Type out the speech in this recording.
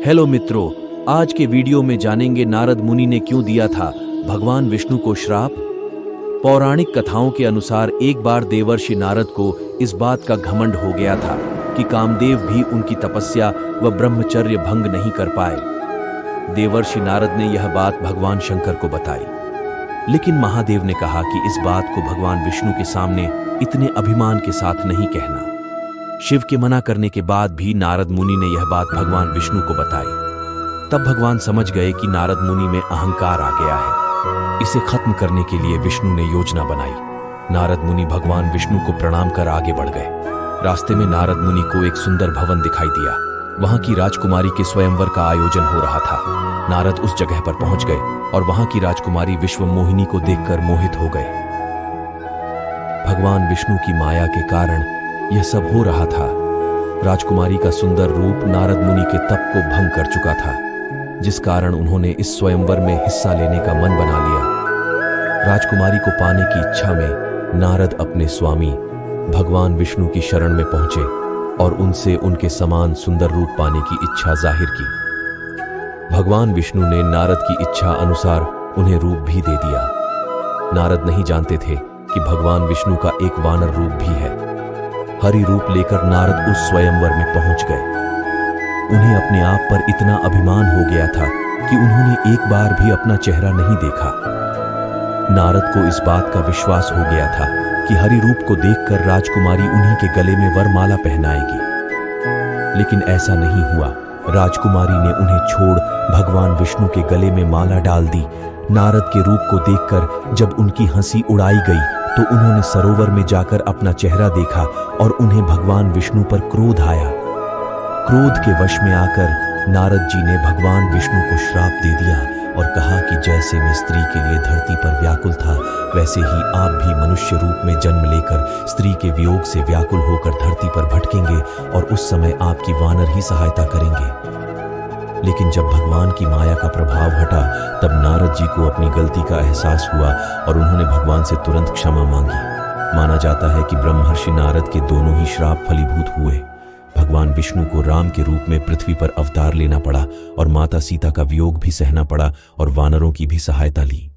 Hello मित्रों, आज के वीडियो में जानेंगे नारद मुनि ने क्यों दिया था भगवान विष्णु को श्राप। पौराणिक कथाओं के अनुसार एक बार देवर्षि नारद को इस बात का घमंड हो गया था कि कामदेव भी उनकी तपस्या व ब्रह्मचर्य भंग नहीं कर पाए। देवर्षि नारद ने यह बात भगवान शंकर को बताई, लेकिन महादेव ने कहा कि इस बात को भगवान विष्णु के सामने इतने अभिमान के साथ नहीं कहना। शिव के मना करने के बाद भी नारद मुनि ने यह बात भगवान विष्णु को बताई। तब भगवान समझ गए कि नारद मुनि में अहंकार आ गया है। इसे खत्म करने के लिए विष्णु ने योजना बनाई। नारद मुनि भगवान विष्णु को प्रणाम कर आगे बढ़ गए। रास्ते में नारद मुनि को एक सुंदर भवन दिखाई दिया। वहां की राजकुमारी के स्वयंवर का आयोजन हो रहा था। नारद उस जगह पर पहुंच गए और वहां की राजकुमारी विश्वमोहिनी को देखकर मोहित हो गए। भगवान विष्णु की माया के कारण यह सब हो रहा था। राजकुमारी का सुंदर रूप नारद मुनि के तप को भंग कर चुका था, जिस कारण उन्होंने इस स्वयंवर में हिस्सा लेने का मन बना लिया। राजकुमारी को पाने की इच्छा में नारद अपने स्वामी भगवान विष्णु की शरण में पहुंचे और उनसे उनके समान सुंदर रूप पाने की इच्छा जाहिर की। भगवान विष्णु ने नारद की इच्छा अनुसार उन्हें रूप भी दे दिया। नारद नहीं जानते थे कि भगवान विष्णु का एक वानर रूप भी है। हरि रूप लेकर नारद उस स्वयंवर में पहुंच गए। उन्हें अपने आप पर इतना अभिमान हो गया था कि उन्होंने एक बार भी अपना चेहरा नहीं देखा। नारद को इस बात का विश्वास हो गया था कि हरि रूप को देखकर राजकुमारी उन्हीं के गले में वरमाला पहनाएगी, लेकिन ऐसा नहीं हुआ। राजकुमारी ने उन्हें छोड़ भगवान विष्णु के गले में माला डाल दी। नारद के रूप को देखकर जब उनकी हंसी उड़ाई गई तो उन्होंने सरोवर में जाकर अपना चेहरा देखा और उन्हें भगवान विष्णु पर क्रोध आया। क्रोध के वश में आकर नारद जी ने भगवान विष्णु को श्राप दे दिया और कहा कि जैसे मैं स्त्री के लिए धरती पर व्याकुल था, वैसे ही आप भी मनुष्य रूप में जन्म लेकर स्त्री के वियोग से व्याकुल होकर धरती पर भटकेंगे और उस समय आपकी वानर ही सहायता करेंगे। लेकिन जब भगवान की माया का प्रभाव हटा, तब नारद जी को अपनी गलती का एहसास हुआ और उन्होंने भगवान से तुरंत क्षमा मांगी। माना जाता है कि ब्रह्मर्षि नारद के दोनों ही श्राप फलीभूत हुए। भगवान विष्णु को राम के रूप में पृथ्वी पर अवतार लेना पड़ा और माता सीता का वियोग भी सहना पड़ा और वानरों की भी सहायता ली।